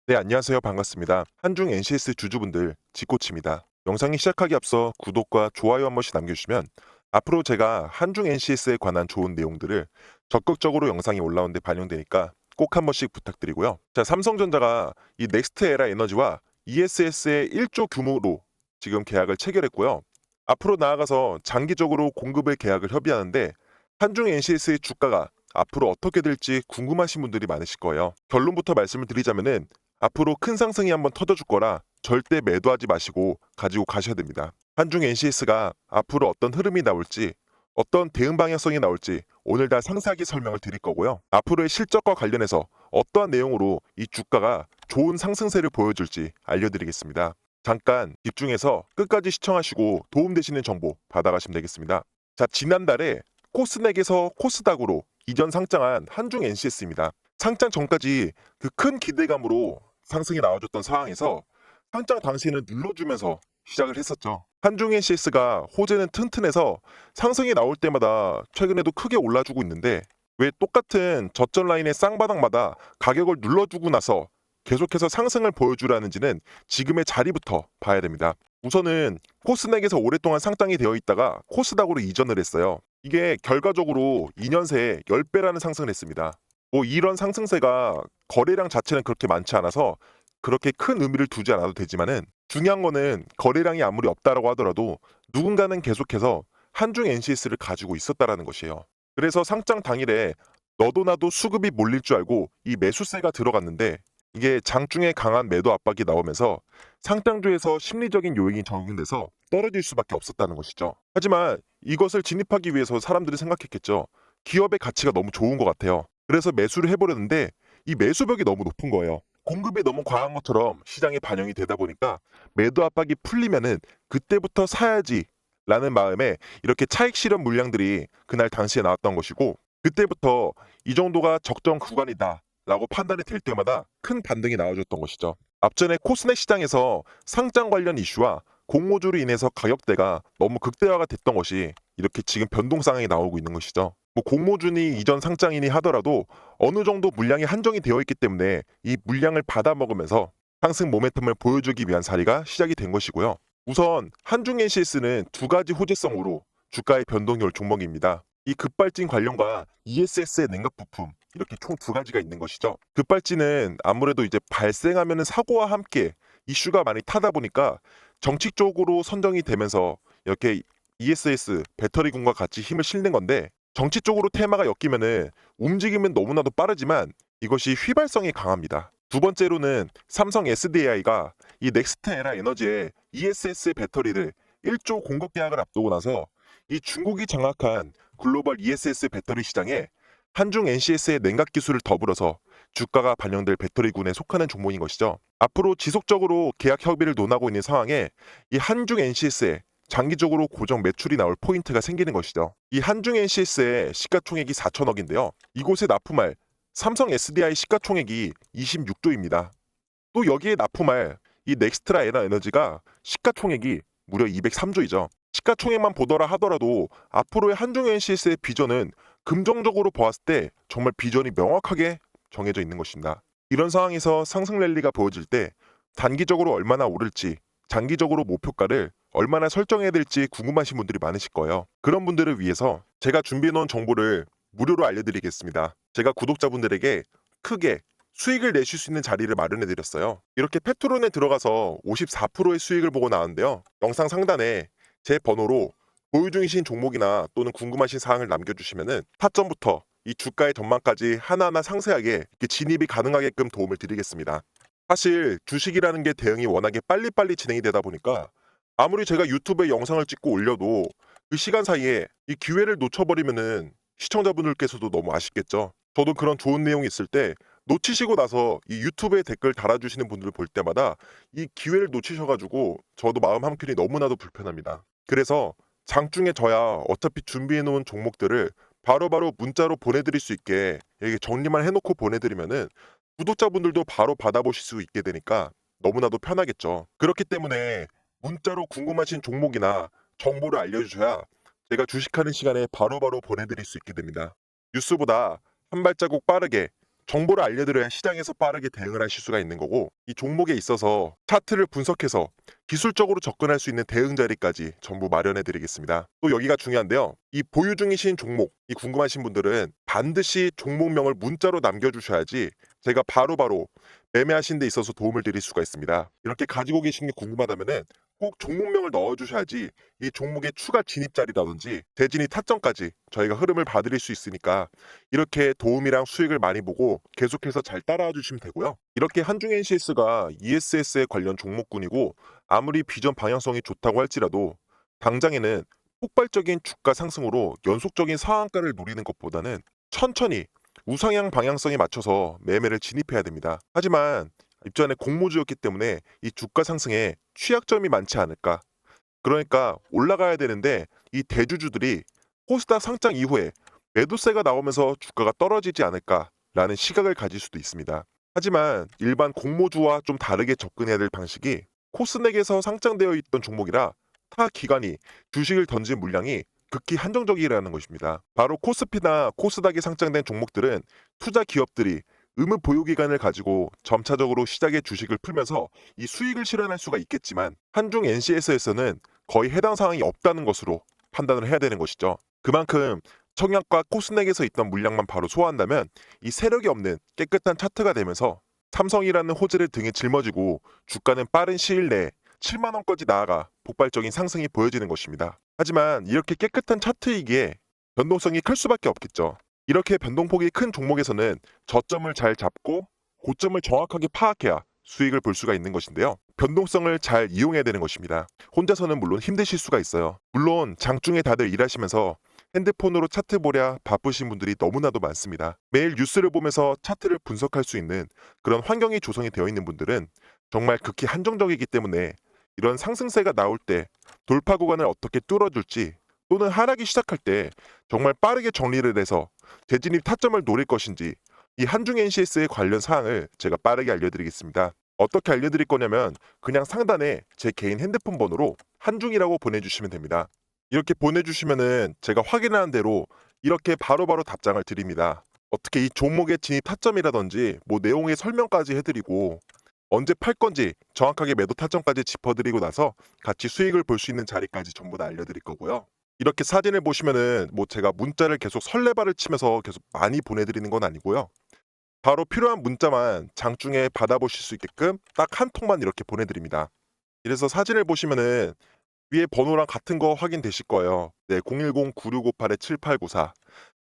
네, 안녕하세요. 반갑습니다. 한중 NCS 주주분들, 지코치입니다. 영상이 시작하기 앞서 구독과 좋아요 한 번씩 남겨주시면 앞으로 제가 한중 NCS에 관한 좋은 내용들을 적극적으로 영상이 올라오는데 반영되니까 꼭 한 번씩 부탁드리고요. 자, 삼성전자가 이 넥스트 에라 에너지와 ESS의 1조 규모로 지금 계약을 체결했고요. 앞으로 나아가서 장기적으로 공급을 계약을 협의하는데 한중 NCS의 주가가 앞으로 어떻게 될지 궁금하신 분들이 많으실 거예요. 결론부터 말씀을 드리자면은 앞으로 큰 상승이 한번 터져줄 거라 절대 매도하지 마시고 가지고 가셔야 됩니다. 한중 NCS가 앞으로 어떤 흐름이 나올지 어떤 대응 방향성이 나올지 오늘 다 상세하게 설명을 드릴 거고요. 앞으로의 실적과 관련해서 어떠한 내용으로 이 주가가 좋은 상승세를 보여줄지 알려드리겠습니다. 잠깐 집중해서 끝까지 시청하시고 도움되시는 정보 받아가시면 되겠습니다. 자, 지난달에 코스닥에서 코스닥으로 이전 상장한 한중 NCS입니다. 상장 전까지 그 큰 기대감으로 상승이 나와줬던 상황에서 상장 당시에는 눌러주면서 시작을 했었죠. 한중 NCS가 호재는 튼튼해서 상승이 나올 때마다 최근에도 크게 올라주고 있는데 왜 똑같은 저점 라인의 쌍바닥마다 가격을 눌러주고 나서 계속해서 상승을 보여주라는지는 지금의 자리부터 봐야 됩니다. 우선은 코스닥에서 오랫동안 상장이 되어 있다가 코스닥으로 이전을 했어요. 이게 결과적으로 2년 새에 10배라는 상승을 했습니다. 뭐 이런 상승세가 거래량 자체는 그렇게 많지 않아서 그렇게 큰 의미를 두지 않아도 되지만은 중요한 거는 거래량이 아무리 없다라고 하더라도 누군가는 계속해서 한중 NCS를 가지고 있었다라는 것이에요. 그래서 상장 당일에 너도 나도 수급이 몰릴 줄 알고 이 매수세가 들어갔는데 이게 장중에 강한 매도 압박이 나오면서 상장주에서 심리적인 요인이 적용돼서 떨어질 수밖에 없었다는 것이죠. 하지만 이것을 진입하기 위해서 사람들이 생각했겠죠. 기업의 가치가 너무 좋은 것 같아요. 그래서 매수를 해버렸는데 이 매수벽이 너무 높은 거예요. 공급이 너무 과한 것처럼 시장에 반영이 되다 보니까 매도 압박이 풀리면은 그때부터 사야지 라는 마음에 이렇게 차익 실현 물량들이 그날 당시에 나왔던 것이고 그때부터 이 정도가 적정 구간이다 라고 판단이 될 때마다 큰 반등이 나와줬던 것이죠. 앞전에 코스닥 시장에서 상장 관련 이슈와 공모주로 인해서 가격대가 너무 극대화가 됐던 것이 이렇게 지금 변동 상황이 나오고 있는 것이죠. 뭐 공모주니 이전 상장이니 하더라도 어느 정도 물량이 한정이 되어 있기 때문에 이 물량을 받아 먹으면서 상승 모멘텀을 보여주기 위한 자리가 시작이 된 것이고요. 우선 한중 NCS는 두 가지 호재성으로 주가의 변동이 올 종목입니다. 이 급발진 관련과 ESS의 냉각 부품 이렇게 총 두 가지가 있는 것이죠. 급발진은 아무래도 이제 발생하면은 사고와 함께 이슈가 많이 타다 보니까 정책적으로 선정이 되면서 이렇게 ESS 배터리군과 같이 힘을 실는 건데 정치 쪽으로 테마가 엮이면은 움직임은 너무나도 빠르지만 이것이 휘발성이 강합니다. 두 번째로는 삼성 SDI가 이 넥스트 에라 에너지의 ESS 배터리를 1조 공급 계약을 앞두고 나서 이 중국이 장악한 글로벌 ESS 배터리 시장에 한중 NCS의 냉각 기술을 더불어서 주가가 반영될 배터리군에 속하는 종목인 것이죠. 앞으로 지속적으로 계약 협의를 논하고 있는 상황에 이 한중 NCS에 장기적으로 고정 매출이 나올 포인트가 생기는 것이죠. 이 한중 NCS의 시가총액이 4천억인데요. 이곳에 납품할 삼성 SDI 시가총액이 26조입니다. 또 여기에 납품할 이 넥스트라 에너 에너지가 시가총액이 무려 203조이죠. 시가총액만 보더라 하더라도 앞으로의 한중 NCS의 비전은 긍정적으로 보았을 때 정말 비전이 명확하게 정해져 있는 것입니다. 이런 상황에서 상승 랠리가 보여질 때 단기적으로 얼마나 오를지 장기적으로 목표가를 얼마나 설정해야 될지 궁금하신 분들이 많으실 거예요. 그런 분들을 위해서 제가 준비해 놓은 정보를 무료로 알려드리겠습니다. 제가 구독자분들에게 크게 수익을 내실 수 있는 자리를 마련해 드렸어요. 이렇게 페트론에 들어가서 54%의 수익을 보고 나왔는데요. 영상 상단에 제 번호로 보유 중이신 종목이나 또는 궁금하신 사항을 남겨주시면은 타점부터 이 주가의 전망까지 하나하나 상세하게 이렇게 진입이 가능하게끔 도움을 드리겠습니다. 사실 주식이라는 게 대응이 워낙에 빨리빨리 진행이 되다 보니까 아무리 제가 유튜브에 영상을 찍고 올려도 그 시간 사이에 이 기회를 놓쳐버리면은 시청자분들께서도 너무 아쉽겠죠. 저도 그런 좋은 내용이 있을 때 놓치시고 나서 이 유튜브에 댓글 달아주시는 분들을 볼 때마다 이 기회를 놓치셔가지고 저도 마음 한켠이 너무나도 불편합니다. 그래서 장중에 저야 어차피 준비해놓은 종목들을 바로바로 문자로 보내드릴 수 있게 이렇게 정리만 해놓고 보내드리면은 구독자분들도 바로 받아보실 수 있게 되니까 너무나도 편하겠죠. 그렇기 때문에 문자로 궁금하신 종목이나 정보를 알려주셔야 제가 주식하는 시간에 바로바로 보내드릴 수 있게 됩니다. 뉴스보다 한 발자국 빠르게 정보를 알려드려야 시장에서 빠르게 대응을 하실 수가 있는 거고, 이 종목에 있어서 차트를 분석해서 기술적으로 접근할 수 있는 대응 자리까지 전부 마련해 드리겠습니다. 또 여기가 중요한데요. 이 보유 중이신 종목, 이 궁금하신 분들은 반드시 종목명을 문자로 남겨주셔야지 제가 바로바로 매매하신 데 있어서 도움을 드릴 수가 있습니다. 이렇게 가지고 계신 게 궁금하다면은 꼭 종목명을 넣어주셔야지 이 종목의 추가 진입 자리라든지 재진입 타점까지 저희가 흐름을 봐드릴 수 있으니까 이렇게 도움이랑 수익을 많이 보고 계속해서 잘 따라와 주시면 되고요. 이렇게 한중 NCS가 ESS에 관련 종목군이고 아무리 비전 방향성이 좋다고 할지라도 당장에는 폭발적인 주가 상승으로 연속적인 상한가를 노리는 것보다는 천천히 우상향 방향성에 맞춰서 매매를 진입해야 됩니다. 하지만 입전에 공모주였기 때문에 이 주가 상승에 취약점이 많지 않을까. 그러니까 올라가야 되는데 이 대주주들이 코스닥 상장 이후에 매도세가 나오면서 주가가 떨어지지 않을까라는 시각을 가질 수도 있습니다. 하지만 일반 공모주와 좀 다르게 접근해야 될 방식이 코스닥에서 상장되어 있던 종목이라 타 기관이 주식을 던진 물량이 극히 한정적이라는 것입니다. 바로 코스피나 코스닥에 상장된 종목들은 투자 기업들이 의무 보유 기간을 가지고 점차적으로 시장의 주식을 풀면서 이 수익을 실현할 수가 있겠지만 한중 NCS에서는 거의 해당 사항이 없다는 것으로 판단을 해야 되는 것이죠. 그만큼 청약과 코스닥에서 있던 물량만 바로 소화한다면 이 세력이 없는 깨끗한 차트가 되면서 삼성이라는 호재를 등에 짊어지고 주가는 빠른 시일 내에 7만 원까지 나아가 폭발적인 상승이 보여지는 것입니다. 하지만 이렇게 깨끗한 차트이기에 변동성이 클 수밖에 없겠죠. 이렇게 변동폭이 큰 종목에서는 저점을 잘 잡고 고점을 정확하게 파악해야 수익을 볼 수가 있는 것인데요. 변동성을 잘 이용해야 되는 것입니다. 혼자서는 물론 힘드실 수가 있어요. 물론 장중에 다들 일하시면서 핸드폰으로 차트 보랴 바쁘신 분들이 너무나도 많습니다. 매일 뉴스를 보면서 차트를 분석할 수 있는 그런 환경이 조성이 되어 있는 분들은 정말 극히 한정적이기 때문에 이런 상승세가 나올 때 돌파 구간을 어떻게 뚫어줄지 또는 하락이 시작할 때 정말 빠르게 정리를 해서 재진입 타점을 노릴 것인지 이 한중 NCS의 관련 사항을 제가 빠르게 알려드리겠습니다. 어떻게 알려드릴 거냐면 그냥 상단에 제 개인 핸드폰 번호로 한중이라고 보내주시면 됩니다. 이렇게 보내주시면은 제가 확인한 대로 이렇게 바로바로 답장을 드립니다. 어떻게 이 종목의 진입 타점이라든지 뭐 내용의 설명까지 해드리고 언제 팔 건지 정확하게 매도 타점까지 짚어드리고 나서 같이 수익을 볼 수 있는 자리까지 전부 다 알려드릴 거고요. 이렇게 사진을 보시면은 뭐 제가 문자를 계속 설레발을 치면서 계속 많이 보내드리는 건 아니고요. 바로 필요한 문자만 장중에 받아보실 수 있게끔 딱 한 통만 이렇게 보내드립니다. 이래서 사진을 보시면은 위에 번호랑 같은 거 확인되실 거예요. 네, 010-9658-7894.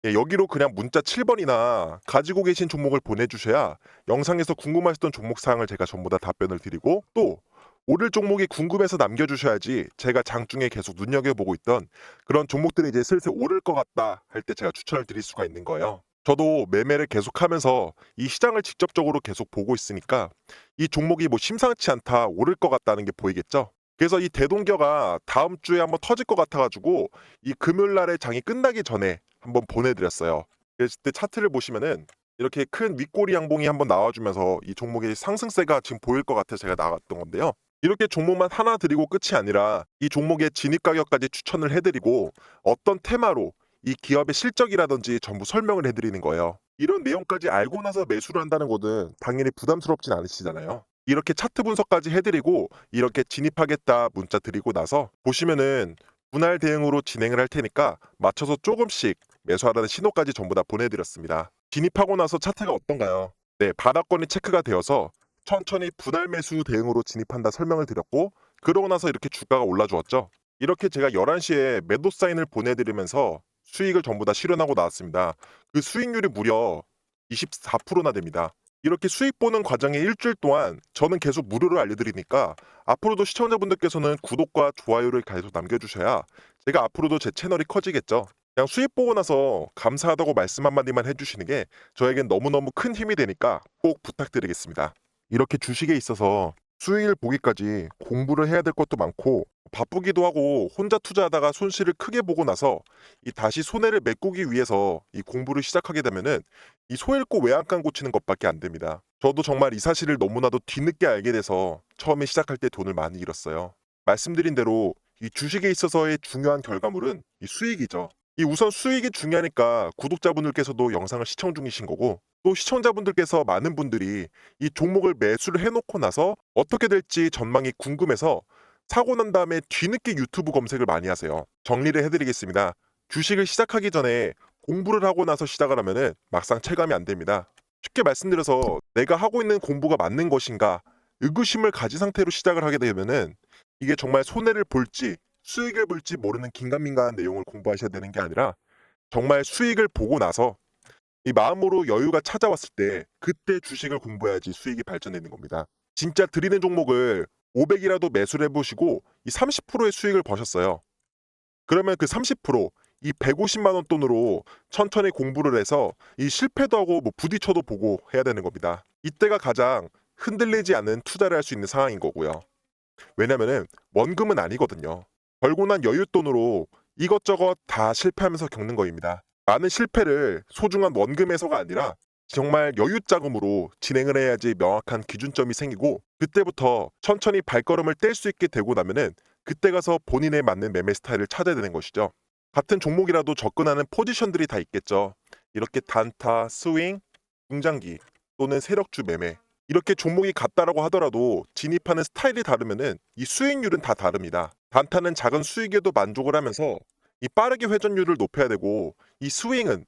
예, 여기로 그냥 문자 7번이나 가지고 계신 종목을 보내주셔야 영상에서 궁금하셨던 종목 사항을 제가 전부 다 답변을 드리고 또 오를 종목이 궁금해서 남겨주셔야지 제가 장중에 계속 눈여겨보고 있던 그런 종목들이 이제 슬슬 오를 것 같다 할 때 제가 추천을 드릴 수가 있는 거예요. 저도 매매를 계속하면서 이 시장을 직접적으로 계속 보고 있으니까 이 종목이 뭐 심상치 않다 오를 것 같다는 게 보이겠죠. 그래서 이 대동겨가 다음 주에 한번 터질 것 같아가지고 이 금요일 날에 장이 끝나기 전에 한번 보내드렸어요. 그랬을 때 차트를 보시면은 이렇게 큰 윗꼬리 양봉이 한번 나와주면서 이 종목의 상승세가 지금 보일 것 같아서 제가 나왔던 건데요. 이렇게 종목만 하나 드리고 끝이 아니라 이 종목의 진입 가격까지 추천을 해드리고 어떤 테마로 이 기업의 실적이라든지 전부 설명을 해드리는 거예요. 이런 내용까지 알고 나서 매수를 한다는 거는 당연히 부담스럽진 않으시잖아요. 이렇게 차트 분석까지 해드리고 이렇게 진입하겠다 문자 드리고 나서 보시면은 분할 대응으로 진행을 할 테니까 맞춰서 조금씩 매수하라는 신호까지 전부 다 보내드렸습니다. 진입하고 나서 차트가 어떤가요? 네, 바닥권이 체크가 되어서 천천히 분할 매수 대응으로 진입한다 설명을 드렸고 그러고 나서 이렇게 주가가 올라주었죠. 이렇게 제가 11시에 매도 사인을 보내드리면서 수익을 전부 다 실현하고 나왔습니다. 그 수익률이 무려 24%나 됩니다. 이렇게 수익 보는 과정의 일주일 동안 저는 계속 무료로 알려드리니까 앞으로도 시청자분들께서는 구독과 좋아요를 계속 남겨주셔야 제가 앞으로도 제 채널이 커지겠죠. 그냥 수익 보고 나서 감사하다고 말씀 한마디만 해주시는 게 저에겐 너무너무 큰 힘이 되니까 꼭 부탁드리겠습니다. 이렇게 주식에 있어서 수익을 보기까지 공부를 해야 될 것도 많고 바쁘기도 하고 혼자 투자하다가 손실을 크게 보고 나서 이 다시 손해를 메꾸기 위해서 이 공부를 시작하게 되면은 이 소 잃고 외양간 고치는 것밖에 안 됩니다. 저도 정말 이 사실을 너무나도 뒤늦게 알게 돼서 처음에 시작할 때 돈을 많이 잃었어요. 말씀드린 대로 이 주식에 있어서의 중요한 결과물은 이 수익이죠. 이 우선 수익이 중요하니까 구독자분들께서도 영상을 시청 중이신 거고, 또 시청자분들께서 많은 분들이 이 종목을 매수를 해놓고 나서 어떻게 될지 전망이 궁금해서 사고 난 다음에 뒤늦게 유튜브 검색을 많이 하세요. 정리를 해드리겠습니다. 주식을 시작하기 전에 공부를 하고 나서 시작을 하면은 막상 체감이 안 됩니다. 쉽게 말씀드려서 내가 하고 있는 공부가 맞는 것인가 의구심을 가진 상태로 시작을 하게 되면은 이게 정말 손해를 볼지 수익을 볼지 모르는 긴가민가한 내용을 공부하셔야 되는 게 아니라 정말 수익을 보고 나서 이 마음으로 여유가 찾아왔을 때 그때 주식을 공부해야지 수익이 발전되는 겁니다. 진짜 드리는 종목을 500이라도 매수를 해보시고 이 30%의 수익을 버셨어요. 그러면 그 30%, 이 150만 원 돈으로 천천히 공부를 해서 이 실패도 하고 뭐 부딪혀도 보고 해야 되는 겁니다. 이때가 가장 흔들리지 않는 투자를 할 수 있는 상황인 거고요. 왜냐면은 원금은 아니거든요. 벌고 난 여윳돈으로 이것저것 다 실패하면서 겪는 거입니다. 많은 실패를 소중한 원금에서가 아니라 정말 여윳자금으로 진행을 해야지 명확한 기준점이 생기고, 그때부터 천천히 발걸음을 뗄 수 있게 되고 나면은 그때 가서 본인에 맞는 매매 스타일을 찾아야 되는 것이죠. 같은 종목이라도 접근하는 포지션들이 다 있겠죠. 이렇게 단타, 스윙, 중장기 또는 세력주 매매, 이렇게 종목이 같다라고 하더라도 진입하는 스타일이 다르면은 이 수익률은 다 다릅니다. 단타는 작은 수익에도 만족을 하면서 이 빠르게 회전율을 높여야 되고, 이 스윙은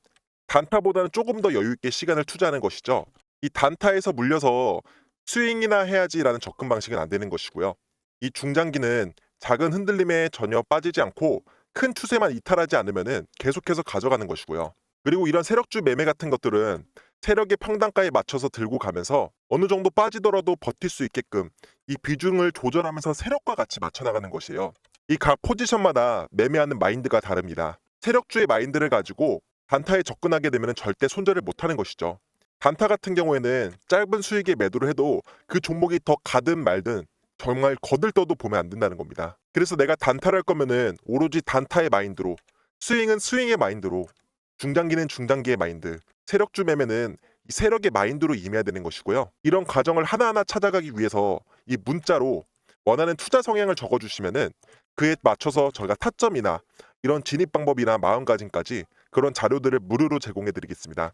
단타보다는 조금 더 여유 있게 시간을 투자하는 것이죠. 이 단타에서 물려서 스윙이나 해야지라는 접근 방식은 안 되는 것이고요. 이 중장기는 작은 흔들림에 전혀 빠지지 않고 큰 추세만 이탈하지 않으면은 계속해서 가져가는 것이고요. 그리고 이런 세력주 매매 같은 것들은 세력의 평단가에 맞춰서 들고 가면서 어느 정도 빠지더라도 버틸 수 있게끔 이 비중을 조절하면서 세력과 같이 맞춰 나가는 것이에요. 이 각 포지션마다 매매하는 마인드가 다릅니다. 세력주의 마인드를 가지고 단타에 접근하게 되면 절대 손절을 못하는 것이죠. 단타 같은 경우에는 짧은 수익에 매도를 해도 그 종목이 더 가든 말든 정말 거들떠도 보면 안 된다는 겁니다. 그래서 내가 단타를 할 거면은 오로지 단타의 마인드로, 스윙은 스윙의 마인드로, 중장기는 중장기의 마인드, 세력주 매매는 이 세력의 마인드로 임해야 되는 것이고요. 이런 과정을 하나하나 찾아가기 위해서 이 문자로 원하는 투자 성향을 적어주시면은 그에 맞춰서 저희가 타점이나 이런 진입 방법이나 마음가짐까지 그런 자료들을 무료로 제공해 드리겠습니다.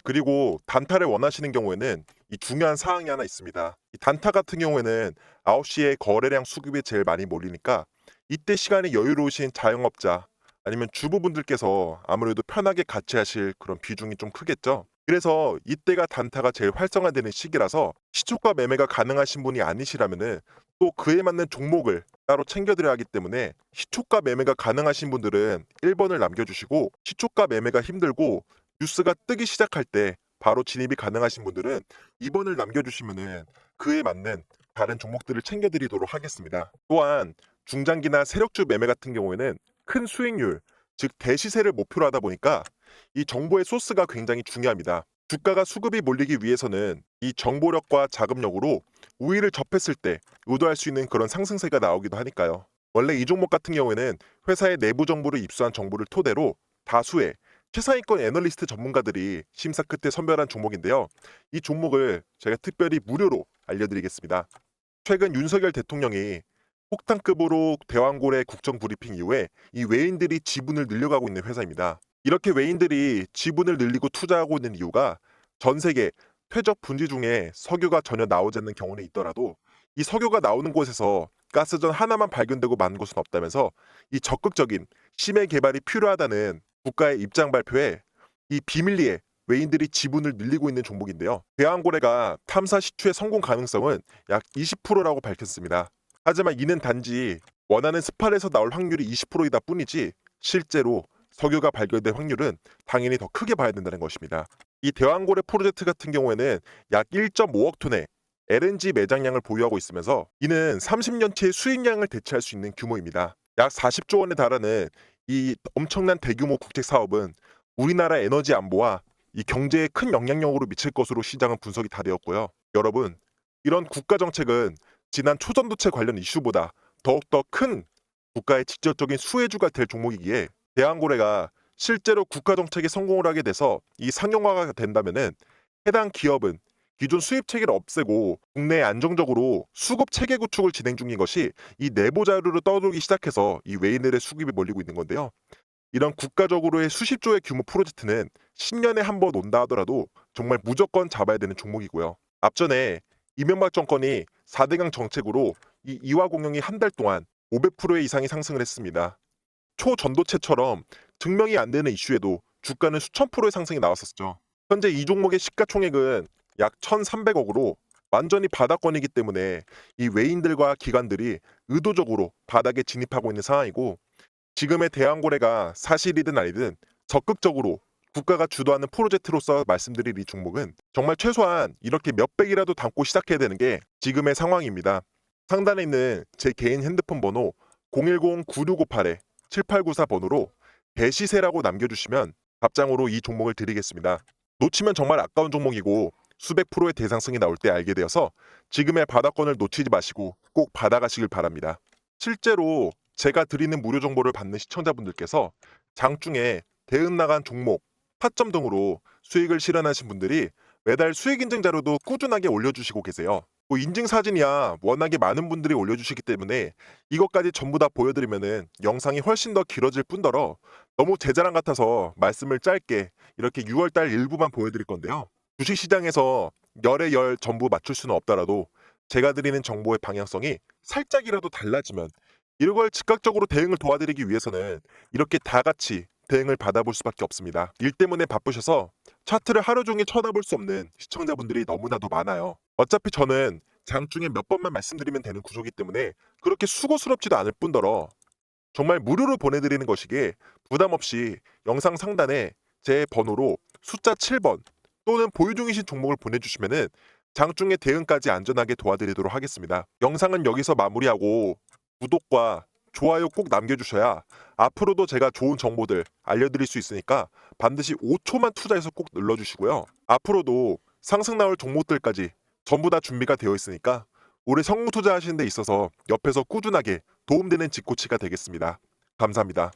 그리고 단타를 원하시는 경우에는 이 중요한 사항이 하나 있습니다. 이 단타 같은 경우에는 9시에 거래량 수급이 제일 많이 몰리니까 이때 시간이 여유로우신 자영업자 아니면 주부분들께서 아무래도 편하게 같이 하실 그런 비중이 좀 크겠죠. 그래서 이때가 단타가 제일 활성화되는 시기라서 시초가 매매가 가능하신 분이 아니시라면은 또 그에 맞는 종목을 따로 챙겨드려야 하기 때문에 시초가 매매가 가능하신 분들은 1번을 남겨주시고, 시초가 매매가 힘들고 뉴스가 뜨기 시작할 때 바로 진입이 가능하신 분들은 2번을 남겨주시면은 그에 맞는 다른 종목들을 챙겨드리도록 하겠습니다. 또한 중장기나 세력주 매매 같은 경우에는 큰 수익률, 즉 대시세를 목표로 하다 보니까 이 정보의 소스가 굉장히 중요합니다. 주가가 수급이 몰리기 위해서는 이 정보력과 자금력으로 우위를 접했을 때 의도할 수 있는 그런 상승세가 나오기도 하니까요. 원래 이 종목 같은 경우에는 회사의 내부 정보를 입수한 정보를 토대로 다수의 최상위권 애널리스트 전문가들이 심사 끝에 선별한 종목인데요. 이 종목을 제가 특별히 무료로 알려드리겠습니다. 최근 윤석열 대통령이 폭탄급으로 대왕고래 국정 브리핑 이후에 이 외인들이 지분을 늘려가고 있는 회사입니다. 이렇게 외인들이 지분을 늘리고 투자하고 있는 이유가 전 세계 퇴적 분지 중에 석유가 전혀 나오지 않는 경우는 있더라도 이 석유가 나오는 곳에서 가스전 하나만 발견되고 만 곳은 없다면서 이 적극적인 심해 개발이 필요하다는 국가의 입장 발표에 이 비밀리에 외인들이 지분을 늘리고 있는 종목인데요. 대왕고래가 탐사 시추의 성공 가능성은 약 20%라고 밝혔습니다. 하지만 이는 단지 원하는 스팟에서 나올 확률이 20%이다 뿐이지 실제로 석유가 발견될 확률은 당연히 더 크게 봐야 된다는 것입니다. 이 대왕고래 프로젝트 같은 경우에는 약 1.5억 톤의 LNG 매장량을 보유하고 있으면서 이는 30년치의 수익량을 대체할 수 있는 규모입니다. 약 40조 원에 달하는 이 엄청난 대규모 국책 사업은 우리나라 에너지 안보와 이 경제에 큰 영향력으로 미칠 것으로 시장은 분석이 다 되었고요. 여러분, 이런 국가 정책은 지난 초전도체 관련 이슈보다 더욱더 큰 국가의 직접적인 수혜주가 될 종목이기에 대왕고래가 실제로 국가 정책에 성공을 하게 돼서 이 상용화가 된다면은 해당 기업은 기존 수입 체계를 없애고 국내에 안정적으로 수급 체계 구축을 진행 중인 것이 이 내부 자료로 떠돌기 시작해서 이 외인들의 수급이 몰리고 있는 건데요. 이런 국가적으로의 수십조의 규모 프로젝트는 10년에 한 번 온다 하더라도 정말 무조건 잡아야 되는 종목이고요. 앞전에 이명박 정권이 4대강 정책으로 이 이화 공영이 한 달 동안 500% 이상이 상승을 했습니다. 초전도체처럼 증명이 안 되는 이슈에도 주가는 수천 프로의 상승이 나왔었죠. 현재 이 종목의 시가총액은 약 1,300억으로 완전히 바닥권이기 때문에 이 외인들과 기관들이 의도적으로 바닥에 진입하고 있는 상황이고, 지금의 대왕거래가 사실이든 아니든 적극적으로 국가가 주도하는 프로젝트로서 말씀드릴 이 종목은 정말 최소한 이렇게 몇백이라도 담고 시작해야 되는 게 지금의 상황입니다. 상단에 있는 제 개인 핸드폰 번호 010-9658-7894 번호로 대시세라고 남겨주시면 답장으로 이 종목을 드리겠습니다. 놓치면 정말 아까운 종목이고 수백 프로의 대상승이 나올 때 알게 되어서 지금의 바닥권을 놓치지 마시고 꼭 받아가시길 바랍니다. 실제로 제가 드리는 무료 정보를 받는 시청자분들께서 장중에 대응 나간 종목, 타점 등으로 수익을 실현하신 분들이 매달 수익 인증 자료도 꾸준하게 올려주시고 계세요. 뭐 인증 사진이야 워낙에 많은 분들이 올려주시기 때문에 이것까지 전부 다 보여드리면은 영상이 훨씬 더 길어질 뿐더러 너무 제 자랑 같아서 말씀을 짧게 이렇게 6월달 일부만 보여드릴 건데요. 주식시장에서 열의 열 전부 맞출 수는 없더라도 제가 드리는 정보의 방향성이 살짝이라도 달라지면 이런 걸 즉각적으로 대응을 도와드리기 위해서는 이렇게 다 같이 대응을 받아볼 수밖에 없습니다. 일 때문에 바쁘셔서 차트를 하루 종일 쳐다볼 수 없는 시청자분들이 너무나도 많아요. 어차피 저는 장중에 몇 번만 말씀드리면 되는 구조이기 때문에 그렇게 수고스럽지도 않을 뿐더러 정말 무료로 보내드리는 것이기에 부담 없이 영상 상단에 제 번호로 숫자 7번 또는 보유 중이신 종목을 보내주시면은 장중에 대응까지 안전하게 도와드리도록 하겠습니다. 영상은 여기서 마무리하고 구독과 좋아요 꼭 남겨주셔야 앞으로도 제가 좋은 정보들 알려드릴 수 있으니까 반드시 5초만 투자해서 꼭 눌러주시고요. 앞으로도 상승 나올 종목들까지 전부 다 준비가 되어 있으니까 올해 성공 투자하시는 데 있어서 옆에서 꾸준하게 도움되는 직코치가 되겠습니다. 감사합니다.